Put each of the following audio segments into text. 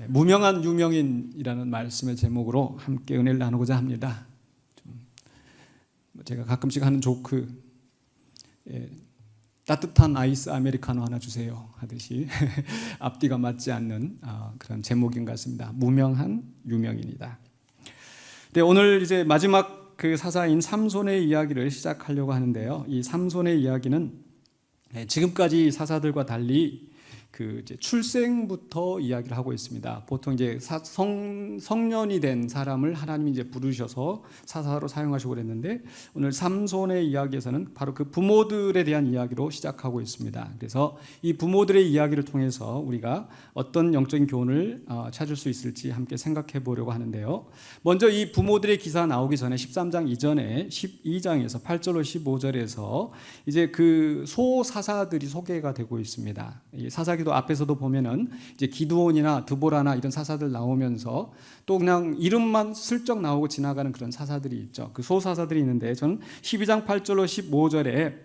무명한 유명인이라는 말씀의 제목으로 함께 은혜를 나누고자 합니다. 제가 가끔씩 하는 조크, 따뜻한 아이스 아메리카노 하나 주세요 하듯이 앞뒤가 맞지 않는 그런 제목인 것 같습니다. 무명한 유명인이다. 네, 오늘 이제 마지막 그 사사인 삼손의 이야기를 시작하려고 하는데요. 이 삼손의 이야기는 지금까지 사사들과 달리 그 이제 출생부터 이야기를 하고 있습니다. 보통 이제 성년이 된 사람을 하나님이 이제 부르셔서 사사로 사용하시고 그랬는데, 오늘 삼손의 이야기에서는 바로 그 부모들에 대한 이야기로 시작하고 있습니다. 그래서 이 부모들의 이야기를 통해서 우리가 어떤 영적인 교훈을 찾을 수 있을지 함께 생각해 보려고 하는데요. 먼저 이 부모들의 기사 나오기 전에 13장 이전에 12장에서 8절로 15절에서 이제 그 소사사들이 소개가 되고 있습니다. 이 사사기도 앞에서도 보면은 이제 기드온이나 드보라나 이런 사사들 나오면서 또 그냥 이름만 슬쩍 나오고 지나가는 그런 사사들이 있죠. 그 소사사들이 있는데, 저는 12장 8절로 15절에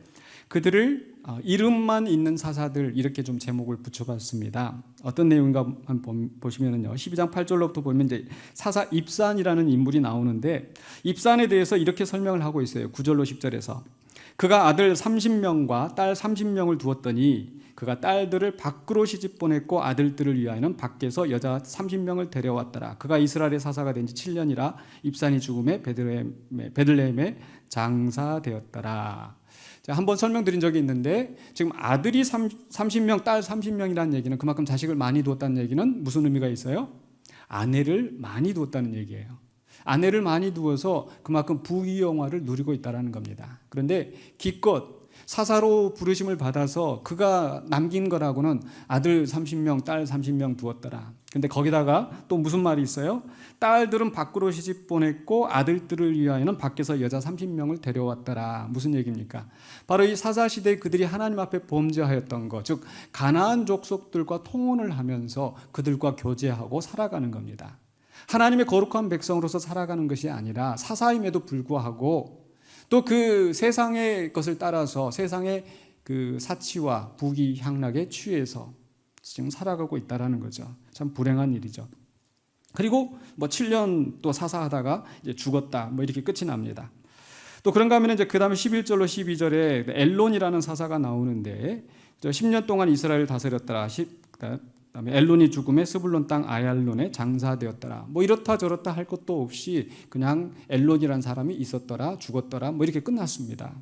그들을 이름만 있는 사사들 이렇게 좀 제목을 붙여봤습니다. 어떤 내용인가 한번 보시면은요, 12장 8절로부터 보면 이제 사사 입산이라는 인물이 나오는데, 입산에 대해서 이렇게 설명을 하고 있어요. 9절로 10절에서 그가 아들 30명과 딸 30명을 두었더니 그가 딸들을 밖으로 시집 보냈고 아들들을 위하여는 밖에서 여자 30명을 데려왔더라. 그가 이스라엘의 사사가 된 지 7년이라 입산이 죽음에 베들레헴에 장사되었더라. 한번 설명드린 적이 있는데, 지금 아들이 30명, 딸 30명이라는 얘기는 그만큼 자식을 많이 두었다는 얘기는 무슨 의미가 있어요? 아내를 많이 두었다는 얘기예요. 아내를 많이 두어서 그만큼 부귀영화를 누리고 있다는 겁니다. 그런데 기껏 사사로 부르심을 받아서 그가 남긴 거라고는 아들 30명, 딸 30명 두었더라. 근데 거기다가 또 무슨 말이 있어요? 딸들은 밖으로 시집 보냈고 아들들을 위하여는 밖에서 여자 30명을 데려왔더라. 무슨 얘기입니까? 바로 이 사사시대에 그들이 하나님 앞에 범죄하였던 것, 즉 가나안 족속들과 통혼을 하면서 그들과 교제하고 살아가는 겁니다. 하나님의 거룩한 백성으로서 살아가는 것이 아니라 사사임에도 불구하고 또 그 세상의 것을 따라서 세상의 그 사치와 부귀 향락에 취해서 지금 살아가고 있다라는 거죠. 참 불행한 일이죠. 그리고 뭐 7년 또 사사하다가 이제 죽었다, 뭐 이렇게 끝이 납니다. 또 그런가 하면 이제 그 다음에 11절로 12절에 엘론이라는 사사가 나오는데, 10년 동안 이스라엘을 다스렸더라. 그다음에 엘론이 죽음에 스불론 땅 아얄론에 장사되었더라. 뭐 이렇다 저렇다 할 것도 없이 그냥 엘론이라는 사람이 있었더라, 죽었더라, 뭐 이렇게 끝났습니다.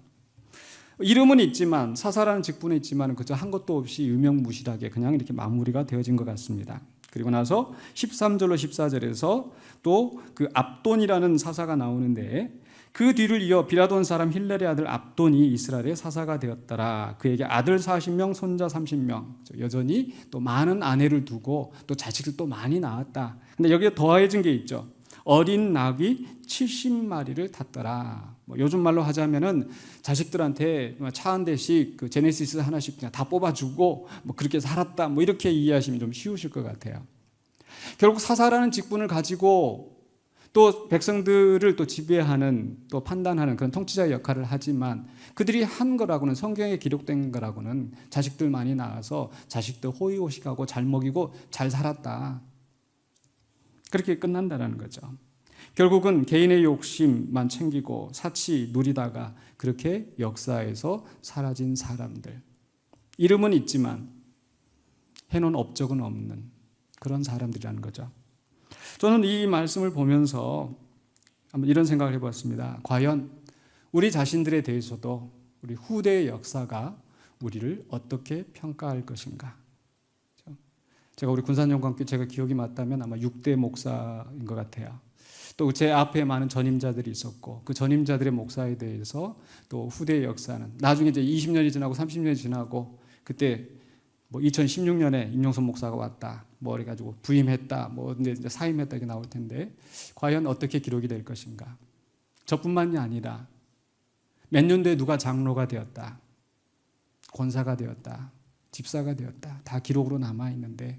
이름은 있지만, 사사라는 직분은 있지만 그저 한 것도 없이 유명무실하게 그냥 이렇게 마무리가 되어진 것 같습니다. 그리고 나서 13절로 14절에서 또 그 압돈이라는 사사가 나오는데, 그 뒤를 이어 비라돈 사람 힐렐의 아들 압돈이 이스라엘의 사사가 되었더라. 그에게 아들 40명, 손자 30명. 여전히 또 많은 아내를 두고 또 자식들도 많이 낳았다. 근데 여기에 더해진 게 있죠. 어린 낙이 70마리를 탔더라. 뭐 요즘 말로 하자면은 자식들한테 차 한 대씩 그 제네시스 하나씩 그냥 다 뽑아주고 뭐 그렇게 살았다, 뭐 이렇게 이해하시면 좀 쉬우실 것 같아요. 결국 사사라는 직분을 가지고 또 백성들을 또 지배하는, 또 판단하는 그런 통치자의 역할을 하지만, 그들이 한 거라고는, 성경에 기록된 거라고는 자식들 많이 낳아서 자식들 호의호식하고 잘 먹이고 잘 살았다, 그렇게 끝난다는 거죠. 결국은 개인의 욕심만 챙기고 사치 누리다가 그렇게 역사에서 사라진 사람들, 이름은 있지만 해놓은 업적은 없는 그런 사람들이라는 거죠. 저는 이 말씀을 보면서 한번 이런 생각을 해봤습니다. 과연 우리 자신들에 대해서도 우리 후대의 역사가 우리를 어떻게 평가할 것인가. 제가 우리 군산영광교회, 제가 기억이 맞다면 아마 6대 목사인 것 같아요. 또 제 앞에 많은 전임자들이 있었고, 그 전임자들의 목사에 대해서 또 후대의 역사는 나중에 이제 20년이 지나고 30년이 지나고, 그때 뭐 2016년에 임용선 목사가 왔다, 뭐 그래가지고 부임했다, 뭐 이제 사임했다, 이게 나올 텐데, 과연 어떻게 기록이 될 것인가. 저뿐만이 아니라 몇 년도에 누가 장로가 되었다, 권사가 되었다, 집사가 되었다, 다 기록으로 남아있는데,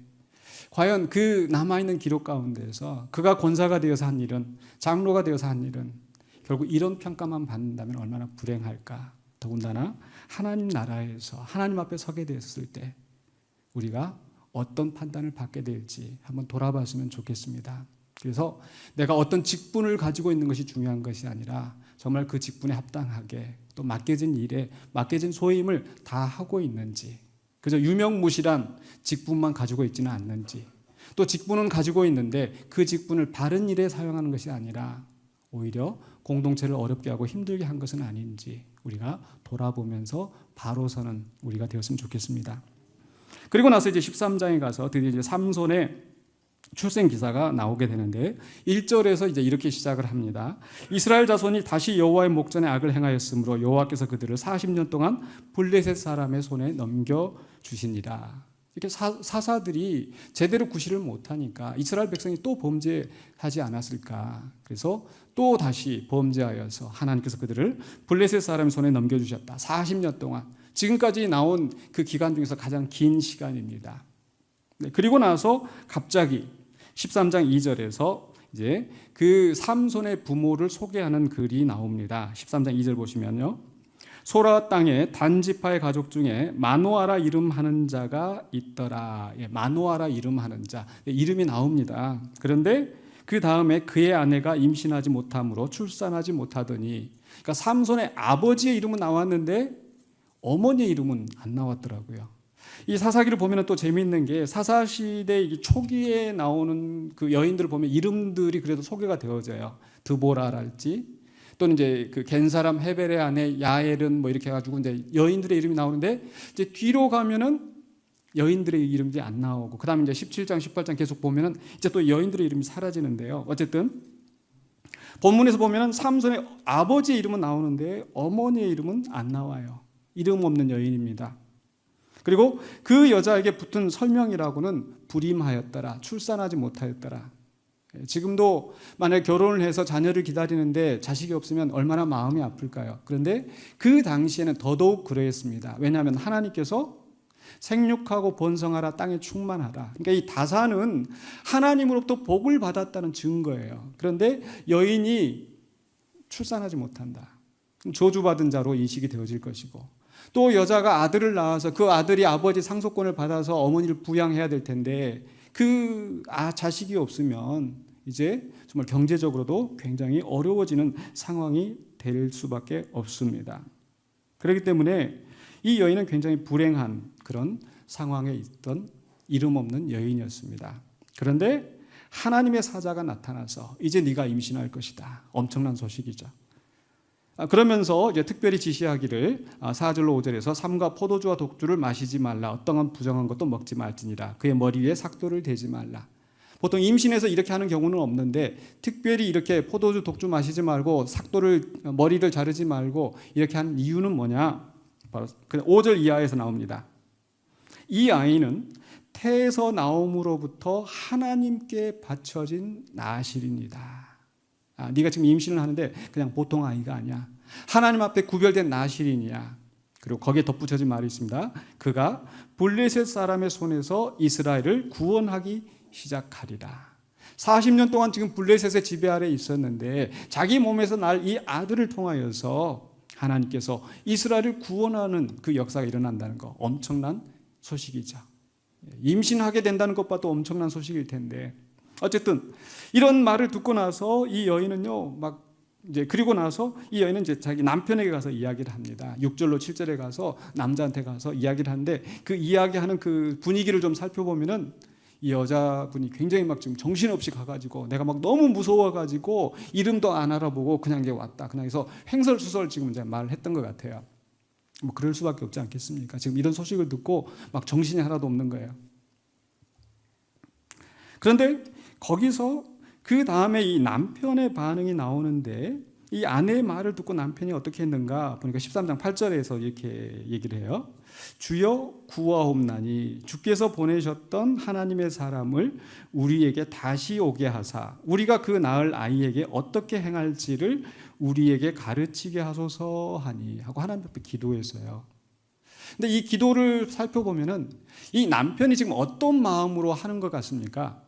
과연 그 남아있는 기록 가운데서 그가 권사가 되어서 한 일은, 장로가 되어서 한 일은 결국 이런 평가만 받는다면 얼마나 불행할까. 더군다나 하나님 나라에서 하나님 앞에 서게 됐을 때 우리가 어떤 판단을 받게 될지 한번 돌아봤으면 좋겠습니다. 그래서 내가 어떤 직분을 가지고 있는 것이 중요한 것이 아니라 정말 그 직분에 합당하게 또 맡겨진 일에 맡겨진 소임을 다 하고 있는지, 그저 유명무실한 직분만 가지고 있지는 않는지, 또 직분은 가지고 있는데 그 직분을 바른 일에 사용하는 것이 아니라 오히려 공동체를 어렵게 하고 힘들게 한 것은 아닌지 우리가 돌아보면서 바로 서는 우리가 되었으면 좋겠습니다. 그리고 나서 이제 13장에 가서 드디어 이제 삼손의 출생 기사가 나오게 되는데 1절에서 이제 이렇게 시작을 합니다. 이스라엘 자손이 다시 여호와의 목전에 악을 행하였으므로 여호와께서 그들을 40년 동안 블레셋 사람의 손에 넘겨 주시니라. 이렇게 사사들이 제대로 구실을 못하니까 이스라엘 백성이 또 범죄하지 않았을까. 그래서 또 다시 범죄하여서 하나님께서 그들을 블레셋 사람의 손에 넘겨주셨다. 40년 동안. 지금까지 나온 그 기간 중에서 가장 긴 시간입니다. 네, 그리고 나서 갑자기 13장 2절에서 이제 그 삼손의 부모를 소개하는 글이 나옵니다. 13장 2절 보시면요. 소라 땅에 단지파의 가족 중에 마노아라 이름하는 자가 있더라. 예, 마노아라 이름하는 자. 이름이 나옵니다. 그런데 그 다음에 그의 아내가 임신하지 못함으로 출산하지 못하더니, 그러니까 삼손의 아버지의 이름은 나왔는데 어머니의 이름은 안 나왔더라고요. 이 사사기를 보면 또 재미있는 게 사사시대 초기에 나오는 그 여인들을 보면 이름들이 그래도 소개가 되어져요. 드보라랄지 또는 이제 그 겐사람 헤벨의 아내 야엘은 뭐 이렇게 해가지고 이제 여인들의 이름이 나오는데 이제 뒤로 가면은 여인들의 이름이 안 나오고 그 다음에 이제 17장, 18장 계속 보면은 이제 또 여인들의 이름이 사라지는데요. 어쨌든 본문에서 보면은 삼손의 아버지의 이름은 나오는데 어머니의 이름은 안 나와요. 이름 없는 여인입니다. 그리고 그 여자에게 붙은 설명이라고는 불임하였더라, 출산하지 못하였더라. 지금도 만약 결혼을 해서 자녀를 기다리는데 자식이 없으면 얼마나 마음이 아플까요? 그런데 그 당시에는 더더욱 그러했습니다. 왜냐하면 하나님께서 생육하고 번성하라, 땅에 충만하라. 그러니까 이 다사는 하나님으로부터 복을 받았다는 증거예요. 그런데 여인이 출산하지 못한다. 저주받은 자로 인식이 되어질 것이고, 또 여자가 아들을 낳아서 그 아들이 아버지 상속권을 받아서 어머니를 부양해야 될 텐데 그 자식이 없으면 이제 정말 경제적으로도 굉장히 어려워지는 상황이 될 수밖에 없습니다. 그렇기 때문에 이 여인은 굉장히 불행한 그런 상황에 있던 이름 없는 여인이었습니다. 그런데 하나님의 사자가 나타나서 이제 네가 임신할 것이다. 엄청난 소식이죠. 그러면서 이제 특별히 지시하기를 4절로 5절에서 삼가 포도주와 독주를 마시지 말라. 어떠한 부정한 것도 먹지 말지니라. 그의 머리 위에 삭도를 대지 말라. 보통 임신해서 이렇게 하는 경우는 없는데 특별히 이렇게 포도주, 독주 마시지 말고 머리를 자르지 말고 이렇게 하는 이유는 뭐냐? 바로 5절 이하에서 나옵니다. 이 아이는 태에서 나옴으로부터 하나님께 바쳐진 나실입니다. 네가 지금 임신을 하는데 그냥 보통 아이가 아니야. 하나님 앞에 구별된 나실인이야. 그리고 거기에 덧붙여진 말이 있습니다. 그가 블레셋 사람의 손에서 이스라엘을 구원하기 시작하리라. 40년 동안 지금 블레셋의 지배 아래에 있었는데 자기 몸에서 날 이 아들을 통하여서 하나님께서 이스라엘을 구원하는 그 역사가 일어난다는 거, 엄청난 소식이죠. 임신하게 된다는 것과도 엄청난 소식일 텐데, 어쨌든 이런 말을 듣고 나서 이 여인은요, 그리고 나서 이 여인은 이제 자기 남편에게 가서 이야기를 합니다. 6절로 7절에 가서 남자한테 가서 이야기를 하는데 그 이야기하는 그 분위기를 좀 살펴보면은 이 여자분이 굉장히 지금 정신없이 가가지고 내가 너무 무서워가지고 이름도 안 알아보고 그냥 이제 왔다. 그냥 해서 횡설수설 지금 이제 말을 했던 것 같아요. 그럴 수밖에 없지 않겠습니까? 지금 이런 소식을 듣고 정신이 하나도 없는 거예요. 그런데 거기서 그 다음에 이 남편의 반응이 나오는데 이 아내의 말을 듣고 남편이 어떻게 했는가 보니까 13장 8절에서 이렇게 얘기를 해요. 주여 구하옵나니 주께서 보내셨던 하나님의 사람을 우리에게 다시 오게 하사 우리가 그 낳을 아이에게 어떻게 행할지를 우리에게 가르치게 하소서 하니 하고 하나님 앞에 기도했어요. 근데 이 기도를 살펴보면은 이 남편이 지금 어떤 마음으로 하는 것 같습니까?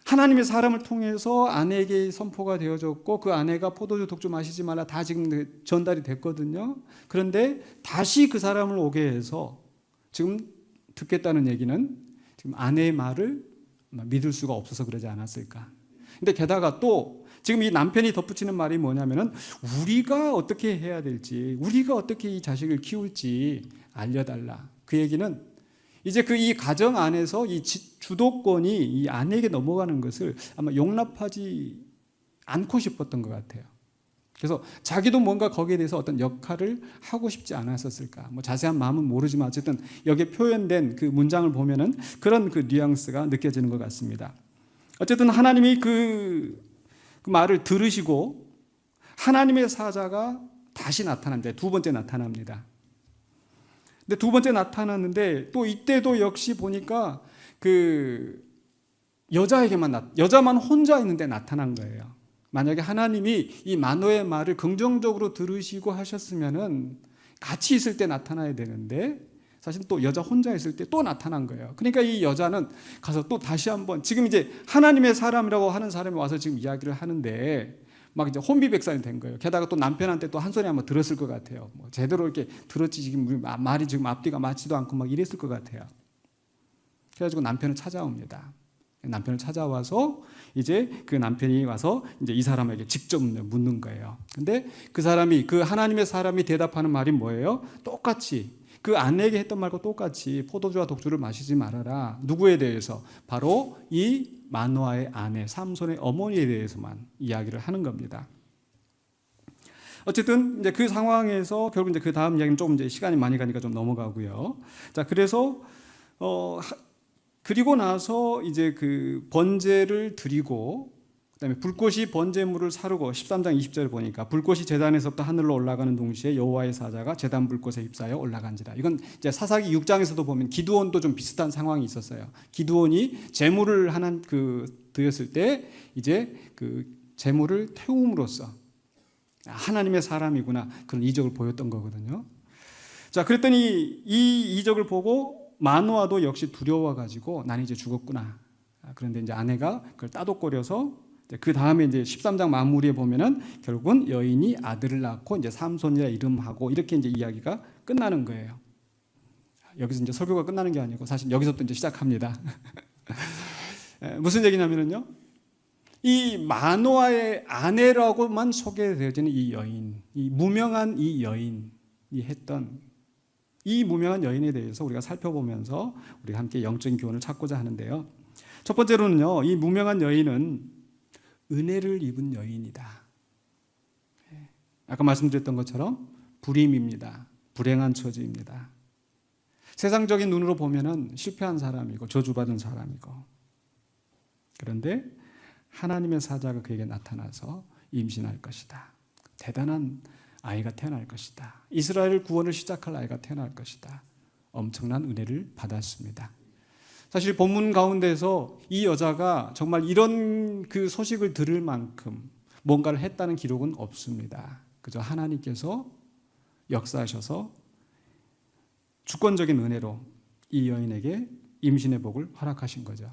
하나님의 사람을 통해서 아내에게 선포가 되어졌고 그 아내가 포도주, 독주 마시지 말라 다 지금 전달이 됐거든요. 그런데 다시 그 사람을 오게 해서 지금 듣겠다는 얘기는 지금 아내의 말을 믿을 수가 없어서 그러지 않았을까. 근데 게다가 또 지금 이 남편이 덧붙이는 말이 뭐냐면은 우리가 어떻게 해야 될지, 우리가 어떻게 이 자식을 키울지 알려달라. 그 얘기는 이제 그 이 가정 안에서 이 주도권이 이 아내에게 넘어가는 것을 아마 용납하지 않고 싶었던 것 같아요. 그래서 자기도 뭔가 거기에 대해서 어떤 역할을 하고 싶지 않았었을까. 뭐 자세한 마음은 모르지만 어쨌든 여기에 표현된 그 문장을 보면은 그런 그 뉘앙스가 느껴지는 것 같습니다. 어쨌든 하나님이 그 말을 들으시고 하나님의 사자가 다시 나타납니다. 두 번째 나타납니다. 근데 두 번째 나타났는데 또 이때도 역시 보니까 그 여자만 혼자 있는데 나타난 거예요. 만약에 하나님이 이 마노의 말을 긍정적으로 들으시고 하셨으면은 같이 있을 때 나타나야 되는데 사실 또 여자 혼자 있을 때 또 나타난 거예요. 그러니까 이 여자는 가서 또 다시 한번 지금 이제 하나님의 사람이라고 하는 사람이 와서 지금 이야기를 하는데 막 이제 혼비백산이 된 거예요. 게다가 또 남편한테 또 한 소리 한번 들었을 것 같아요. 뭐 제대로 이렇게 들었지 지금 말이 지금 앞뒤가 맞지도 않고 막 이랬을 것 같아요. 그래가지고 남편을 찾아옵니다. 남편을 찾아와서 이제 그 남편이 와서 이제 이 사람에게 직접 묻는 거예요. 근데 그 사람이 그 하나님의 사람이 대답하는 말이 뭐예요? 똑같이 그 아내에게 했던 말과 똑같이 포도주와 독주를 마시지 말아라. 누구에 대해서? 바로 이 마노아의 아내 삼손의 어머니에 대해서만 이야기를 하는 겁니다. 어쨌든 이제 그 상황에서 결국 이제 그 다음 이야기는 조금 이제 시간이 많이 가니까 좀 넘어가고요. 자, 그래서 그리고 나서 이제 그 번제를 드리고 그다음에 불꽃이 번제물을 사르고 13장 20절을 보니까 불꽃이 제단에서부터 하늘로 올라가는 동시에 여호와의 사자가 제단 불꽃에 휩싸여 올라간지라. 이건 이제 사사기 6장에서도 보면 기드온도 좀 비슷한 상황이 있었어요. 기드온이 제물을 하나 드렸을 때 이제 그 제물을 태움으로써 하나님의 사람이구나 그런 이적을 보였던 거거든요. 자, 그랬더니 이 이적을 보고 마노아도 역시 두려워가지고 나는 이제 죽었구나. 그런데 이제 아내가 그걸 따독거려서 그 다음에 이제 13장 마무리에 보면은 결국은 여인이 아들을 낳고 이제 삼손이라 이름하고 이렇게 이제 이야기가 끝나는 거예요. 여기서 이제 설교가 끝나는 게 아니고 사실 여기서부터 이제 시작합니다. 무슨 얘기냐면요. 이 마노아의 아내라고만 소개되어지는 이 여인, 이 무명한 이 여인이 했던 이 무명한 여인에 대해서 우리가 살펴보면서 우리가 함께 영적인 교훈을 찾고자 하는데요. 첫 번째로는요, 이 무명한 여인은 은혜를 입은 여인이다. 아까 말씀드렸던 것처럼 불임입니다. 불행한 처지입니다. 세상적인 눈으로 보면은 실패한 사람이고 저주받은 사람이고, 그런데 하나님의 사자가 그에게 나타나서 임신할 것이다. 대단한 아이가 태어날 것이다. 이스라엘 구원을 시작할 아이가 태어날 것이다. 엄청난 은혜를 받았습니다. 사실 본문 가운데서 이 여자가 정말 이런 그 소식을 들을 만큼 뭔가를 했다는 기록은 없습니다. 그저 하나님께서 역사하셔서 주권적인 은혜로 이 여인에게 임신의 복을 허락하신 거죠.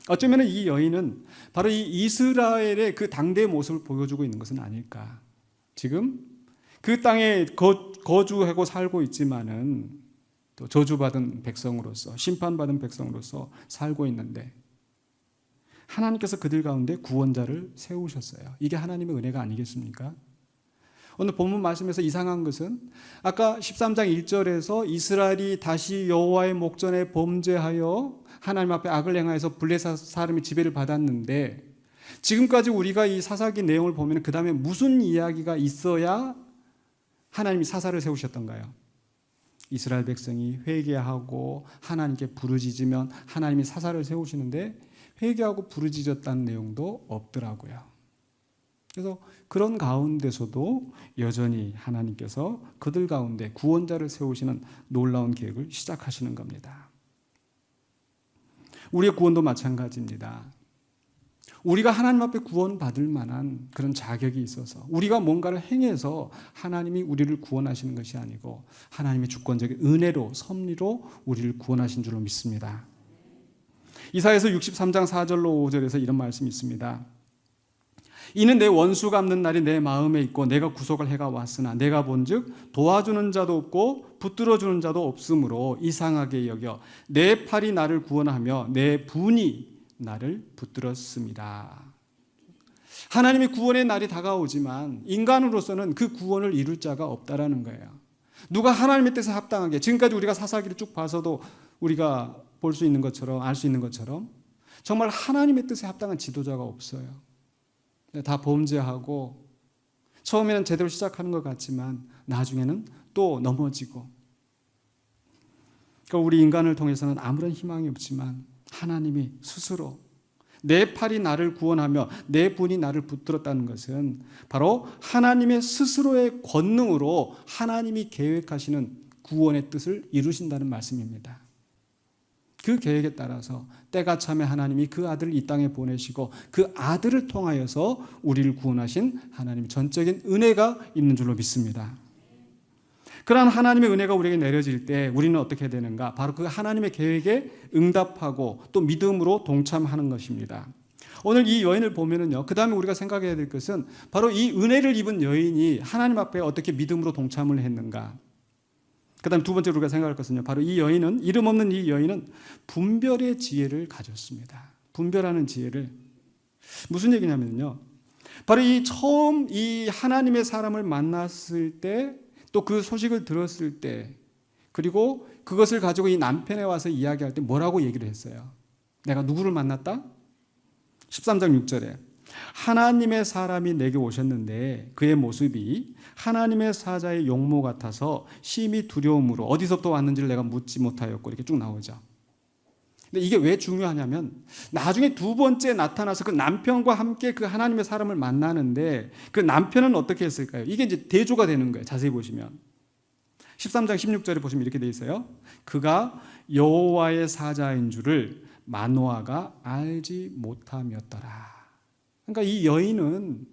어쩌면 이 여인은 바로 이 이스라엘의 그 당대의 모습을 보여주고 있는 것은 아닐까. 지금 그 땅에 거주하고 살고 있지만은 또 저주받은 백성으로서 심판받은 백성으로서 살고 있는데 하나님께서 그들 가운데 구원자를 세우셨어요. 이게 하나님의 은혜가 아니겠습니까? 오늘 본문 말씀에서 이상한 것은 아까 13장 1절에서 이스라엘이 다시 여호와의 목전에 범죄하여 하나님 앞에 악을 행하여서 블레셋 사람의 지배를 받았는데 지금까지 우리가 이 사사기 내용을 보면 그 다음에 무슨 이야기가 있어야 하나님이 사사를 세우셨던가요? 이스라엘 백성이 회개하고 하나님께 부르짖으면 하나님이 사사를 세우시는데 회개하고 부르짖었다는 내용도 없더라고요. 그래서 그런 가운데서도 여전히 하나님께서 그들 가운데 구원자를 세우시는 놀라운 계획을 시작하시는 겁니다. 우리의 구원도 마찬가지입니다. 우리가 하나님 앞에 구원받을 만한 그런 자격이 있어서 우리가 뭔가를 행해서 하나님이 우리를 구원하시는 것이 아니고 하나님의 주권적인 은혜로 섭리로 우리를 구원하신 줄로 믿습니다. 이사야서 63장 4절로 5절에서 이런 말씀이 있습니다. 이는 내 원수 갚는 날이 내 마음에 있고 내가 구속할 해가 왔으나 내가 본즉 도와주는 자도 없고 붙들어주는 자도 없으므로 이상하게 여겨 내 팔이 나를 구원하며 내 분이 나를 붙들었습니다. 하나님의 구원의 날이 다가오지만 인간으로서는 그 구원을 이룰 자가 없다라는 거예요. 누가 하나님의 뜻에 합당하게, 지금까지 우리가 사사기를 쭉 봐서도 우리가 볼 수 있는 것처럼, 알 수 있는 것처럼 정말 하나님의 뜻에 합당한 지도자가 없어요. 다 범죄하고 처음에는 제대로 시작하는 것 같지만 나중에는 또 넘어지고, 그러니까 우리 인간을 통해서는 아무런 희망이 없지만 하나님이 스스로 내 팔이 나를 구원하며 내 분이 나를 붙들었다는 것은 바로 하나님의 스스로의 권능으로 하나님이 계획하시는 구원의 뜻을 이루신다는 말씀입니다. 그 계획에 따라서 때가 차면 하나님이 그 아들을 이 땅에 보내시고 그 아들을 통하여서 우리를 구원하신 하나님의 전적인 은혜가 있는 줄로 믿습니다. 그러한 하나님의 은혜가 우리에게 내려질 때 우리는 어떻게 되는가? 바로 그 하나님의 계획에 응답하고 또 믿음으로 동참하는 것입니다. 오늘 이 여인을 보면은요, 그 다음에 우리가 생각해야 될 것은 바로 이 은혜를 입은 여인이 하나님 앞에 어떻게 믿음으로 동참을 했는가? 그 다음에 두 번째로 우리가 생각할 것은요, 바로 이 여인은, 이름 없는 이 여인은 분별의 지혜를 가졌습니다. 분별하는 지혜를. 무슨 얘기냐면요, 바로 이 처음 이 하나님의 사람을 만났을 때, 또 그 소식을 들었을 때, 그리고 그것을 가지고 이 남편에 와서 이야기할 때 뭐라고 얘기를 했어요? 내가 누구를 만났다? 13장 6절에 하나님의 사람이 내게 오셨는데 그의 모습이 하나님의 사자의 용모 같아서 심히 두려움으로 어디서부터 왔는지를 내가 묻지 못하였고, 이렇게 쭉 나오죠. 근데 이게 왜 중요하냐면 나중에 두 번째 나타나서 그 남편과 함께 그 하나님의 사람을 만나는데 그 남편은 어떻게 했을까요? 이게 이제 대조가 되는 거예요. 자세히 보시면 13장 16절에 보시면 이렇게 돼 있어요. 그가 여호와의 사자인 줄을 마노아가 알지 못함이었더라. 그러니까 이 여인은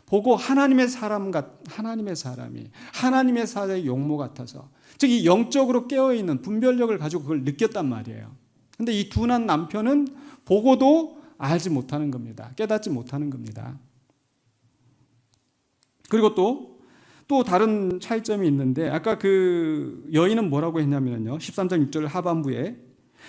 보고 하나님의 사람이 하나님의 사자의 용모 같아서, 즉 이 영적으로 깨어있는 분별력을 가지고 그걸 느꼈단 말이에요. 근데 이 둔한 남편은 보고도 알지 못하는 겁니다. 깨닫지 못하는 겁니다. 그리고 또 다른 차이점이 있는데, 아까 그 여인은 뭐라고 했냐면요, 13장 6절 하반부에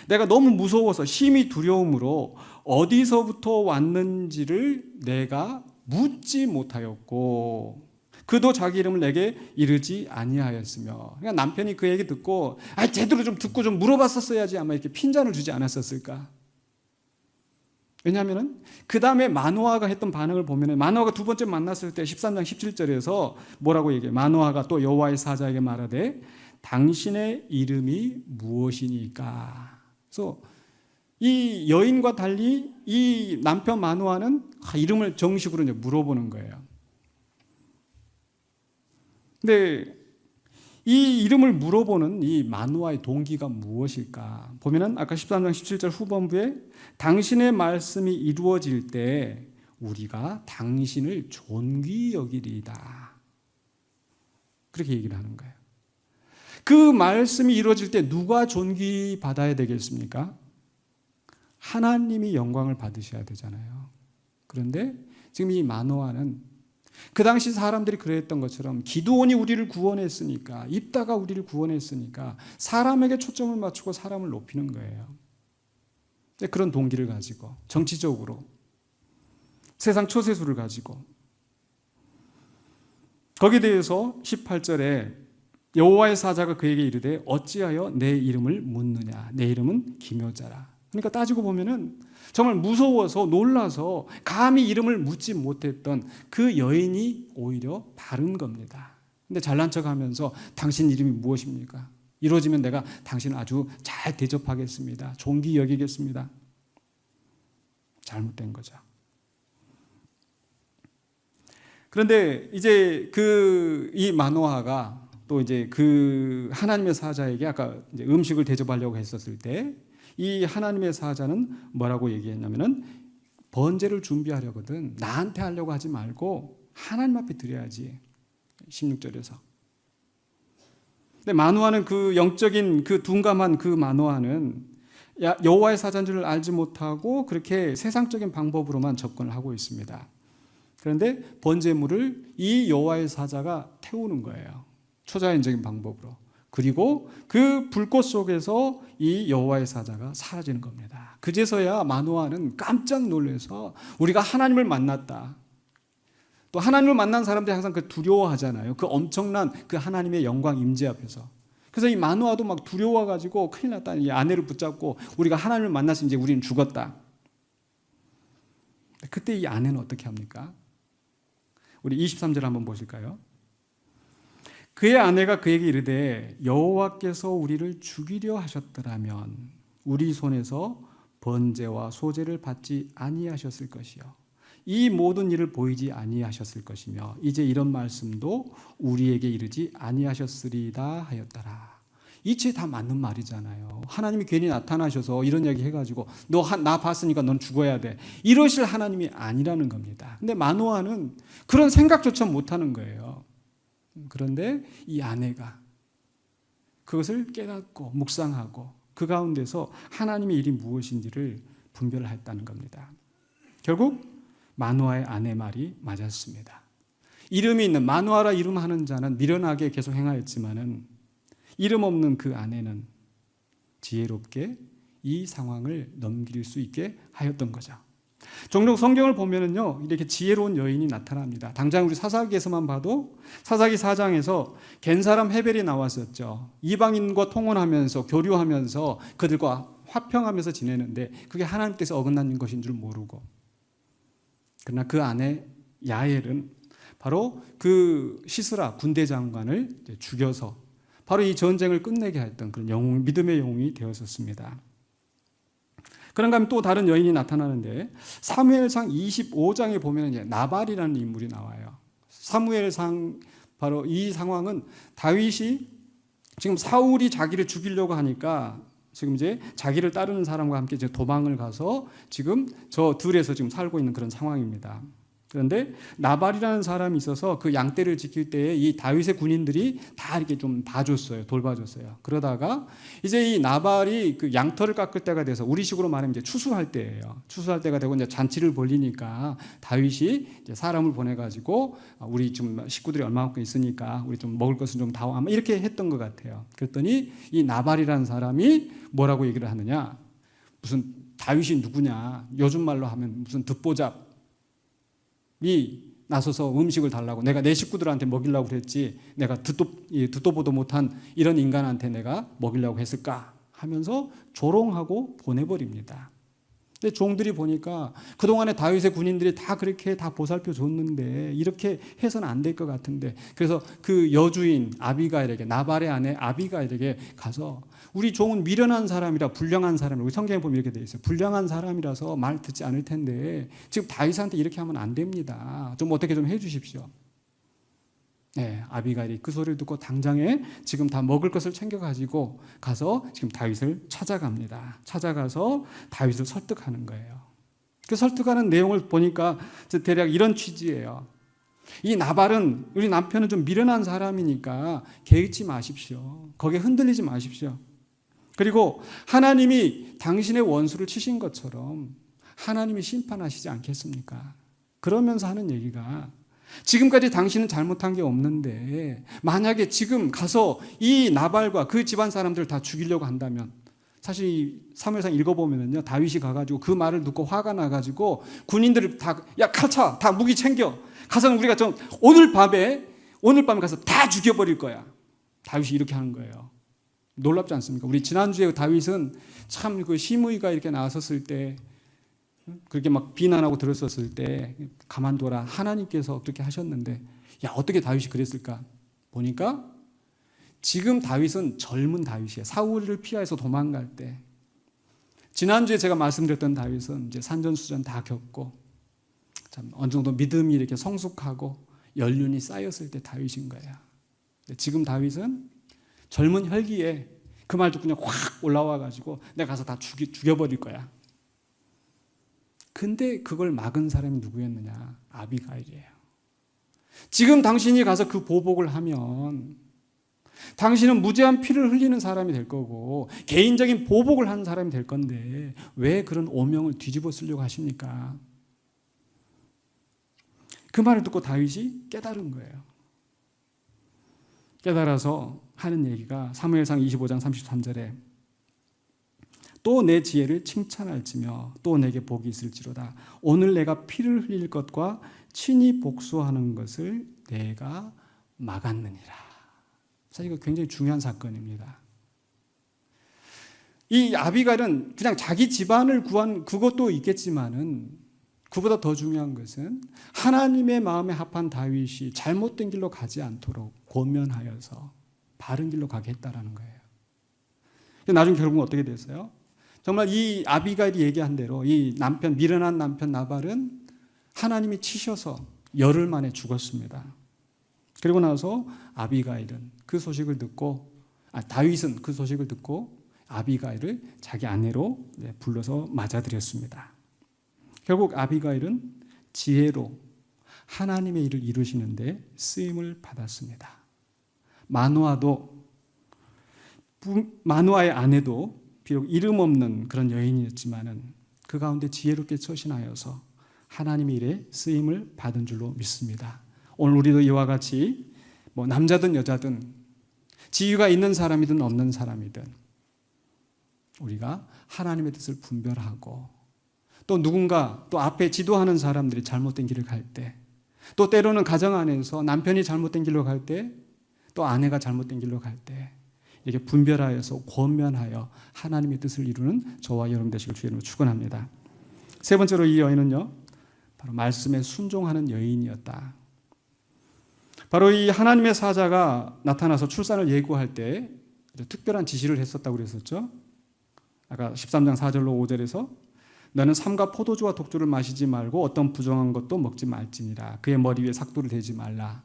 내가 너무 무서워서 심히 두려움으로 어디서부터 왔는지를 내가 묻지 못하였고 그도 자기 이름을 내게 이르지 아니하였으며. 그러니까 남편이 그 얘기 듣고 제대로 좀 듣고 좀 물어봤었어야지 아마 이렇게 핀잔을 주지 않았었을까. 왜냐하면 그 다음에 마노아가 했던 반응을 보면, 마노아가 두 번째 만났을 때 13장 17절에서 뭐라고 얘기해요? 마노아가 또 여호와의 사자에게 말하되 당신의 이름이 무엇이니까. 그래서 이 여인과 달리 이 남편 마노아는 이름을 정식으로 이제 물어보는 거예요. 근데 이 이름을 물어보는 이 마노아의 동기가 무엇일까? 보면은 아까 13장 17절 후반부에 당신의 말씀이 이루어질 때 우리가 당신을 존귀 여기리이다. 그렇게 얘기를 하는 거예요. 그 말씀이 이루어질 때 누가 존귀 받아야 되겠습니까? 하나님이 영광을 받으셔야 되잖아요. 그런데 지금 이 마노아는 그 당시 사람들이 그랬던 것처럼 기드온이 우리를 구원했으니까, 입다가 우리를 구원했으니까 사람에게 초점을 맞추고 사람을 높이는 거예요. 그런 동기를 가지고 정치적으로 세상 처세술을 가지고, 거기에 대해서 18절에 여호와의 사자가 그에게 이르되 어찌하여 내 이름을 묻느냐, 내 이름은 기묘자라. 그러니까 따지고 보면은 정말 무서워서 놀라서 감히 이름을 묻지 못했던 그 여인이 오히려 바른 겁니다. 근데 잘난 척하면서 당신 이름이 무엇입니까? 이루어지면 내가 당신을 아주 잘 대접하겠습니다. 존귀 여기겠습니다. 잘못된 거죠. 그런데 이제 이 마노아가 또 이제 그 하나님의 사자에게 아까 이제 음식을 대접하려고 했었을 때 이 하나님의 사자는 뭐라고 얘기했냐면은 번제를 준비하려거든 나한테 하려고 하지 말고 하나님 앞에 드려야지. 16절에서. 근데 마노아는 그 영적인 그 둔감한 그 마노아는 여호와의 사자인 줄 알지 못하고 그렇게 세상적인 방법으로만 접근을 하고 있습니다. 그런데 번제물을 이 여호와의 사자가 태우는 거예요. 초자연적인 방법으로. 그리고 그 불꽃 속에서 이 여호와의 사자가 사라지는 겁니다. 그제서야 마노아는 깜짝 놀라서 우리가 하나님을 만났다. 또 하나님을 만난 사람들이 항상 그 두려워하잖아요. 그 엄청난 그 하나님의 영광 임재 앞에서. 그래서 이 마노아도 막 두려워가지고 큰일 났다. 이 아내를 붙잡고 우리가 하나님을 만났으면 이제 우리는 죽었다. 그때 이 아내는 어떻게 합니까? 우리 23절 한번 보실까요? 그의 아내가 그에게 이르되 여호와께서 우리를 죽이려 하셨더라면 우리 손에서 번제와 소제를 받지 아니하셨을 것이요 이 모든 일을 보이지 아니하셨을 것이며 이제 이런 말씀도 우리에게 이르지 아니하셨으리다 하였더라. 이체 다 맞는 말이잖아요. 하나님이 괜히 나타나셔서 이런 이야기 해가지고 너 나 봤으니까 넌 죽어야 돼 이러실 하나님이 아니라는 겁니다. 근데 마노아는 그런 생각조차 못하는 거예요. 그런데 이 아내가 그것을 깨닫고 묵상하고 그 가운데서 하나님의 일이 무엇인지를 분별했다는 겁니다. 결국 마노아의 아내 말이 맞았습니다. 이름이 있는 마노아라 이름하는 자는 미련하게 계속 행하였지만은 이름 없는 그 아내는 지혜롭게 이 상황을 넘길 수 있게 하였던 거죠. 종종 성경을 보면은요 이렇게 지혜로운 여인이 나타납니다. 당장 우리 사사기에서만 봐도 사사기 4장에서 겐사람 헤벨이 나왔었죠. 이방인과 통혼하면서 교류하면서 그들과 화평하면서 지내는데 그게 하나님께서 어긋난 것인 줄 모르고 그러나 그 아내 야엘은 바로 그 시스라 군대 장관을 죽여서 바로 이 전쟁을 끝내게 했던 그런 영웅, 믿음의 영웅이 되었었습니다. 그런가 하면 또 다른 여인이 나타나는데 사무엘상 25장에 보면 이제 나발이라는 인물이 나와요. 사무엘상 바로 이 상황은 다윗이 지금 사울이 자기를 죽이려고 하니까 지금 이제 자기를 따르는 사람과 함께 이제 도망을 가서 지금 저 들에서 지금 살고 있는 그런 상황입니다. 그런데 나발이라는 사람이 있어서 그 양떼를 지킬 때에 이 다윗의 군인들이 다 이렇게 좀 봐줬어요. 돌봐줬어요. 그러다가 이제 이 나발이 그 양털을 깎을 때가 돼서 우리식으로 말하면 이제 추수할 때예요. 추수할 때가 되고 이제 잔치를 벌리니까 다윗이 이제 사람을 보내가지고 우리 지금 식구들이 얼마만큼 있으니까 우리 좀 먹을 것은 좀 다오 아마 이렇게 했던 것 같아요. 그랬더니 이 나발이라는 사람이 뭐라고 얘기를 하느냐? 무슨 다윗이 누구냐? 요즘 말로 하면 무슨 듣보잡 이 나서서 음식을 달라고 내가 내 식구들한테 먹이려고 그랬지 내가 듣도 보도 못한 이런 인간한테 내가 먹이려고 했을까 하면서 조롱하고 보내버립니다. 근데 종들이 보니까 그동안에 다윗의 군인들이 다 그렇게 다 보살펴 줬는데 이렇게 해서는 안 될 것 같은데 그래서 그 여주인 아비가일에게 나발의 아내 아비가일에게 가서 우리 종은 미련한 사람이라 불량한 사람이라 우리 성경에 보면 이렇게 돼 있어요. 불량한 사람이라서 말 듣지 않을 텐데 지금 다윗한테 이렇게 하면 안 됩니다. 좀 어떻게 좀 해주십시오. 네, 아비가일이 그 소리를 듣고 당장에 지금 다 먹을 것을 챙겨가지고 가서 지금 다윗을 찾아갑니다. 찾아가서 다윗을 설득하는 거예요. 그 설득하는 내용을 보니까 대략 이런 취지예요. 이 나발은 우리 남편은 좀 미련한 사람이니까 개의치 마십시오. 거기에 흔들리지 마십시오. 그리고 하나님이 당신의 원수를 치신 것처럼 하나님이 심판하시지 않겠습니까? 그러면서 하는 얘기가 지금까지 당신은 잘못한 게 없는데 만약에 지금 가서 이 나발과 그 집안 사람들을 다 죽이려고 한다면 사실 이 사무엘상 읽어보면요 다윗이 가가지고 그 말을 듣고 화가 나가지고 군인들을 다 야 칼차 다 무기 챙겨 가서 우리가 좀 오늘 밤에 가서 다 죽여버릴 거야. 다윗이 이렇게 하는 거예요. 놀랍지 않습니까? 우리 지난주에 다윗은 참 그 심의가 이렇게 나섰을 때 그렇게 막 비난하고 들었었을 때 가만둬라 하나님께서 그렇게 하셨는데 야 어떻게 다윗이 그랬을까 보니까 지금 다윗은 젊은 다윗이에요. 사울을 피해서 도망갈 때 지난주에 제가 말씀드렸던 다윗은 이제 산전수전 다 겪고 참 어느 정도 믿음이 이렇게 성숙하고 연륜이 쌓였을 때 다윗인 거예요. 지금 다윗은 젊은 혈기에 그 말 듣고 그냥 확 올라와가지고 내가 가서 다 죽여버릴 거야. 근데 그걸 막은 사람이 누구였느냐? 아비가일이에요. 지금 당신이 가서 그 보복을 하면 당신은 무죄한 피를 흘리는 사람이 될 거고 개인적인 보복을 하는 사람이 될 건데 왜 그런 오명을 뒤집어 쓰려고 하십니까? 그 말을 듣고 다윗이 깨달은 거예요. 깨달아서 하는 얘기가 사무엘상 25장 33절에 또 내 지혜를 칭찬할지며 또 내게 복이 있을지로다. 오늘 내가 피를 흘릴 것과 친히 복수하는 것을 내가 막았느니라. 사실 이거 굉장히 중요한 사건입니다. 이 아비가일은 그냥 자기 집안을 구한 그것도 있겠지만은 그보다 더 중요한 것은 하나님의 마음에 합한 다윗이 잘못된 길로 가지 않도록 권면하여서 바른 길로 가게 했다라는 거예요. 나중에 결국은 어떻게 됐어요? 정말 이 아비가일이 얘기한 대로 이 남편, 미련한 남편 나발은 하나님이 치셔서 열흘 만에 죽었습니다. 그리고 나서 아비가일은 그 소식을 듣고, 다윗은 그 소식을 듣고 아비가일을 자기 아내로 불러서 맞아들였습니다. 결국 아비가일은 지혜로 하나님의 일을 이루시는데 쓰임을 받았습니다. 마누아의 아내도 비록 이름 없는 그런 여인이었지만은 그 가운데 지혜롭게 처신하여서 하나님의 일에 쓰임을 받은 줄로 믿습니다. 오늘 우리도 이와 같이 남자든 여자든 지위가 있는 사람이든 없는 사람이든 우리가 하나님의 뜻을 분별하고 또 누군가 또 앞에 지도하는 사람들이 잘못된 길을 갈 때, 또 때로는 가정 안에서 남편이 잘못된 길로 갈 때, 또 아내가 잘못된 길로 갈 때 이렇게 분별하여서 권면하여 하나님의 뜻을 이루는 저와 여러분 되시길 주의 이름으로 축원합니다. 세 번째로 이 여인은요, 바로 말씀에 순종하는 여인이었다. 바로 이 하나님의 사자가 나타나서 출산을 예고할 때 특별한 지시를 했었다고 그랬었죠. 아까 13장 4절로 5절에서 너는 삼가 포도주와 독주를 마시지 말고 어떤 부정한 것도 먹지 말지니라. 그의 머리 위에 삭도를 대지 말라.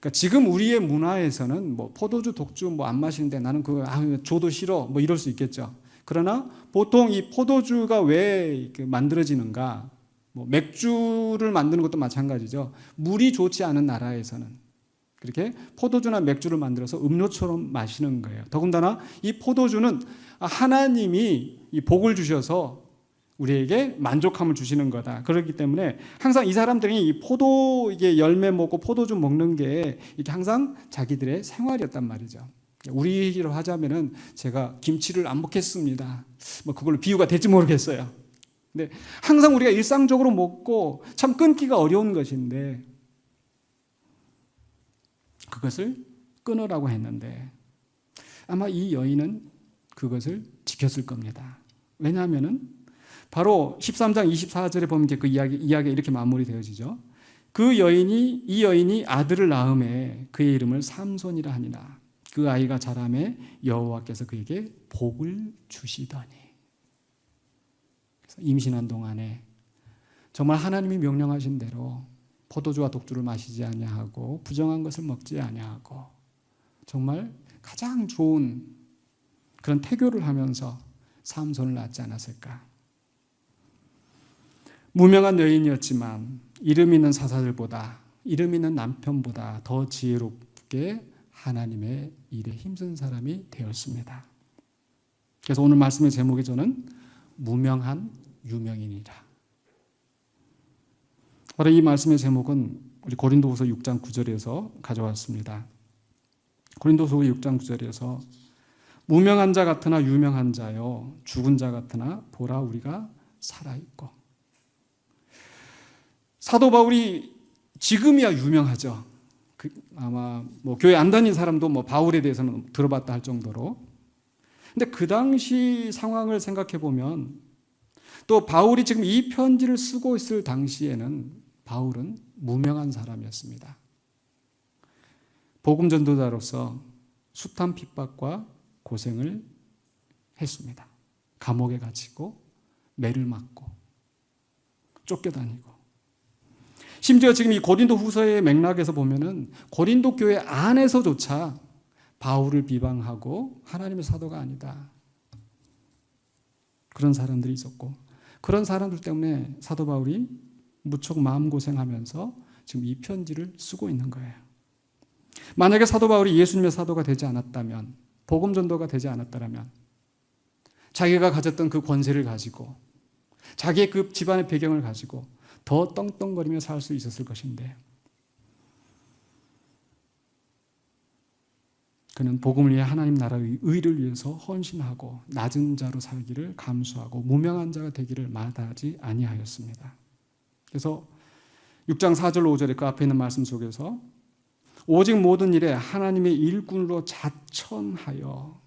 그러니까 지금 우리의 문화에서는 포도주, 독주 안 마시는데 나는 그거 줘도 싫어 이럴 수 있겠죠. 그러나 보통 이 포도주가 왜 만들어지는가? 맥주를 만드는 것도 마찬가지죠. 물이 좋지 않은 나라에서는 그렇게 포도주나 맥주를 만들어서 음료처럼 마시는 거예요. 더군다나 이 포도주는 하나님이 이 복을 주셔서 우리에게 만족함을 주시는 거다. 그렇기 때문에 항상 이 사람들이 이 포도 열매 먹고 포도주 먹는 게 이게 항상 자기들의 생활이었단 말이죠. 우리로 하자면은 제가 김치를 안 먹겠습니다. 그걸로 비유가 될지 모르겠어요. 근데 항상 우리가 일상적으로 먹고 참 끊기가 어려운 것인데 그것을 끊으라고 했는데 아마 이 여인은 그것을 지켰을 겁니다. 왜냐하면은 바로 13장 24절에 보면 그 이야기가 이렇게 마무리되어지죠. 이 여인이 아들을 낳음에 그의 이름을 삼손이라 하니라. 그 아이가 자라매 여호와께서 그에게 복을 주시더니. 그래서 임신한 동안에 정말 하나님이 명령하신 대로 포도주와 독주를 마시지 아니하고 부정한 것을 먹지 아니하고 정말 가장 좋은 그런 태교를 하면서 삼손을 낳지 않았을까. 무명한 여인이었지만 이름 있는 사사들보다, 이름 있는 남편보다 더 지혜롭게 하나님의 일에 힘쓴 사람이 되었습니다. 그래서 오늘 말씀의 제목이 저는 무명한 유명인이라. 바로 이 말씀의 제목은 우리 고린도후서 6장 9절에서 가져왔습니다. 고린도후서 6장 9절에서 무명한 자 같으나 유명한 자요 죽은 자 같으나 보라 우리가 살아있고. 사도 바울이 지금이야 유명하죠. 아마 교회 안 다닌 사람도 바울에 대해서는 들어봤다 할 정도로. 근데 그 당시 상황을 생각해 보면 또 바울이 지금 이 편지를 쓰고 있을 당시에는 바울은 무명한 사람이었습니다. 복음 전도자로서 숱한 핍박과 고생을 했습니다. 감옥에 갇히고 매를 맞고 쫓겨다니고. 심지어 지금 이 고린도 후서의 맥락에서 보면은 고린도 교회 안에서조차 바울을 비방하고 하나님의 사도가 아니다. 그런 사람들이 있었고 그런 사람들 때문에 사도 바울이 무척 마음고생하면서 지금 이 편지를 쓰고 있는 거예요. 만약에 사도 바울이 예수님의 사도가 되지 않았다면, 복음 전도가 되지 않았다면 자기가 가졌던 그 권세를 가지고 자기의 그 집안의 배경을 가지고 더 떵떵거리며 살 수 있었을 것인데 그는 복음을 위해 하나님 나라의 의를 위해서 헌신하고 낮은 자로 살기를 감수하고 무명한 자가 되기를 마다하지 아니하였습니다. 그래서 6장 4절 5절에 그 앞에 있는 말씀 속에서 오직 모든 일에 하나님의 일꾼으로 자천하여,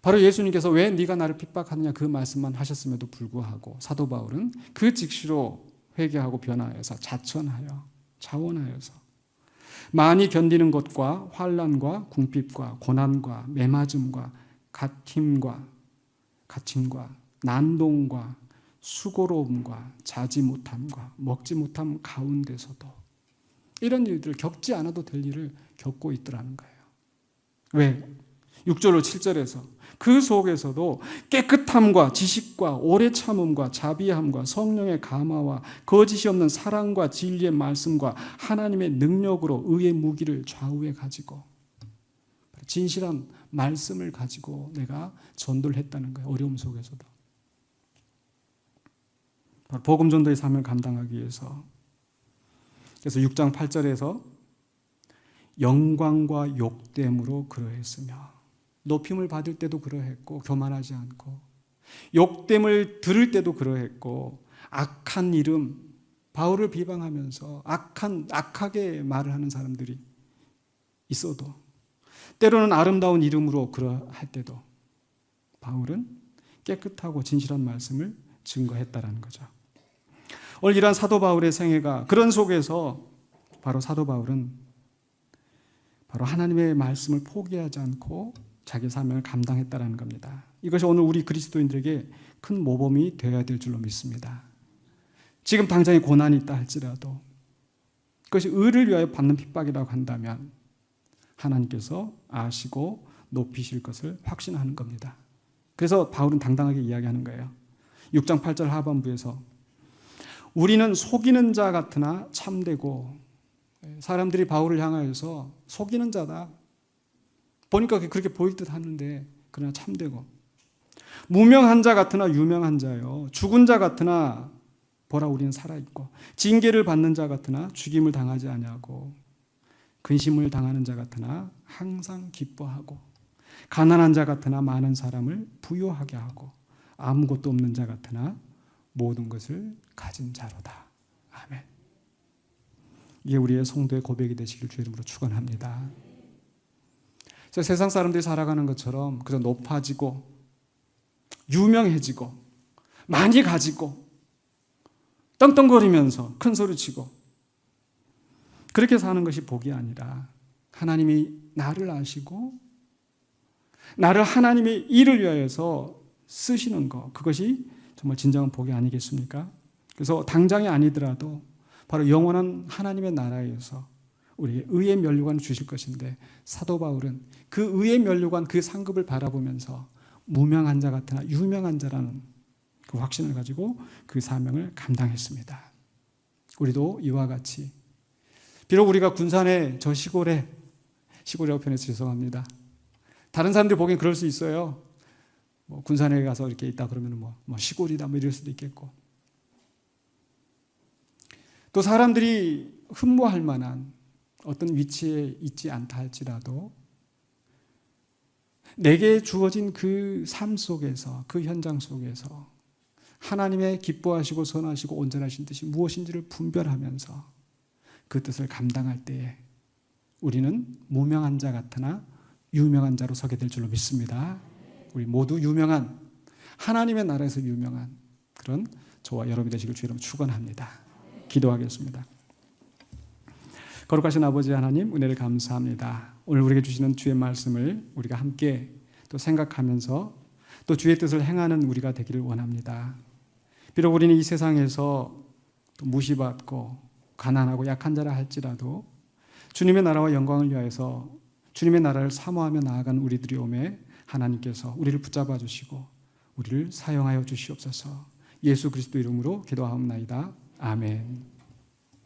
바로 예수님께서 왜 네가 나를 핍박하느냐 그 말씀만 하셨음에도 불구하고 사도 바울은 그 즉시로 회개하고 변화해서 자천하여, 자원하여서 많이 견디는 것과 환난과 궁핍과 고난과 매맞음과 갇힘과 난동과 수고로움과 자지 못함과 먹지 못함 가운데서도 이런 일들을 겪지 않아도 될 일을 겪고 있더라는 거예요. 왜? 6절로 7절에서 그 속에서도 깨끗함과 지식과 오래 참음과 자비함과 성령의 감화와 거짓이 없는 사랑과 진리의 말씀과 하나님의 능력으로 의의 무기를 좌우에 가지고 진실한 말씀을 가지고 내가 전도를 했다는 거예요. 어려움 속에서도. 복음 전도의 삶을 감당하기 위해서. 그래서 6장 8절에서 영광과 욕됨으로 그러했으며, 높임을 받을 때도 그러했고 교만하지 않고, 욕됨을 들을 때도 그러했고, 악한 이름, 바울을 비방하면서 악하게 말을 하는 사람들이 있어도, 때로는 아름다운 이름으로 그러할 때도 바울은 깨끗하고 진실한 말씀을 증거했다라는 거죠. 오늘 이러한 사도 바울의 생애가, 그런 속에서 바로 사도 바울은 바로 하나님의 말씀을 포기하지 않고 자기 사명을 감당했다라는 겁니다. 이것이 오늘 우리 그리스도인들에게 큰 모범이 되어야 될 줄로 믿습니다. 지금 당장의 고난이 있다 할지라도 그것이 의를 위하여 받는 핍박이라고 한다면 하나님께서 아시고 높이실 것을 확신하는 겁니다. 그래서 바울은 당당하게 이야기하는 거예요. 6장 8절 하반부에서 우리는 속이는 자 같으나 참되고, 사람들이 바울을 향하여서 속이는 자다, 보니까 그렇게 보일 듯 하는데 그러나 참되고, 무명한 자 같으나 유명한 자요, 죽은 자 같으나 보라 우리는 살아있고, 징계를 받는 자 같으나 죽임을 당하지 아니하고, 근심을 당하는 자 같으나 항상 기뻐하고, 가난한 자 같으나 많은 사람을 부유하게 하고, 아무것도 없는 자 같으나 모든 것을 가진 자로다. 아멘. 이게 우리의 성도의 고백이 되시길 주의 이름으로 축원합니다. 세상 사람들이 살아가는 것처럼 그저 높아지고 유명해지고 많이 가지고 떵떵거리면서 큰 소리치고 그렇게 사는 것이 복이 아니라, 하나님이 나를 아시고 나를 하나님의 일을 위하여서 쓰시는 것, 그것이 정말 진정한 복이 아니겠습니까? 그래서 당장이 아니더라도 바로 영원한 하나님의 나라에서 우리에게 의의 면류관을 주실 것인데, 사도 바울은 그 의의 면류관, 그 상급을 바라보면서 무명한 자 같으나 유명한 자라는 그 확신을 가지고 그 사명을 감당했습니다. 우리도 이와 같이, 비록 우리가 군산의 저 시골이라고 표현해서 죄송합니다. 다른 사람들이 보기엔 그럴 수 있어요. 군산에 가서 이렇게 있다 그러면 시골이다 이럴 수도 있겠고, 또 사람들이 흠모할 만한 어떤 위치에 있지 않다 할지라도 내게 주어진 그 삶 속에서, 그 현장 속에서 하나님의 기뻐하시고 선하시고 온전하신 뜻이 무엇인지를 분별하면서 그 뜻을 감당할 때에 우리는 무명한 자 같으나 유명한 자로 서게 될 줄로 믿습니다. 우리 모두 유명한, 하나님의 나라에서 유명한 그런 저와 여러분이 되시길 주의 이름으로 축원합니다. 기도하겠습니다. 거룩하신 아버지 하나님, 은혜를 감사합니다. 오늘 우리에게 주시는 주의 말씀을 우리가 함께 또 생각하면서 또 주의 뜻을 행하는 우리가 되기를 원합니다. 비록 우리는 이 세상에서 또 무시받고 가난하고 약한 자라 할지라도 주님의 나라와 영광을 위하여서 주님의 나라를 사모하며 나아간 우리들이 오매 하나님께서 우리를 붙잡아 주시고 우리를 사용하여 주시옵소서. 예수 그리스도 이름으로 기도하옵나이다. 아멘.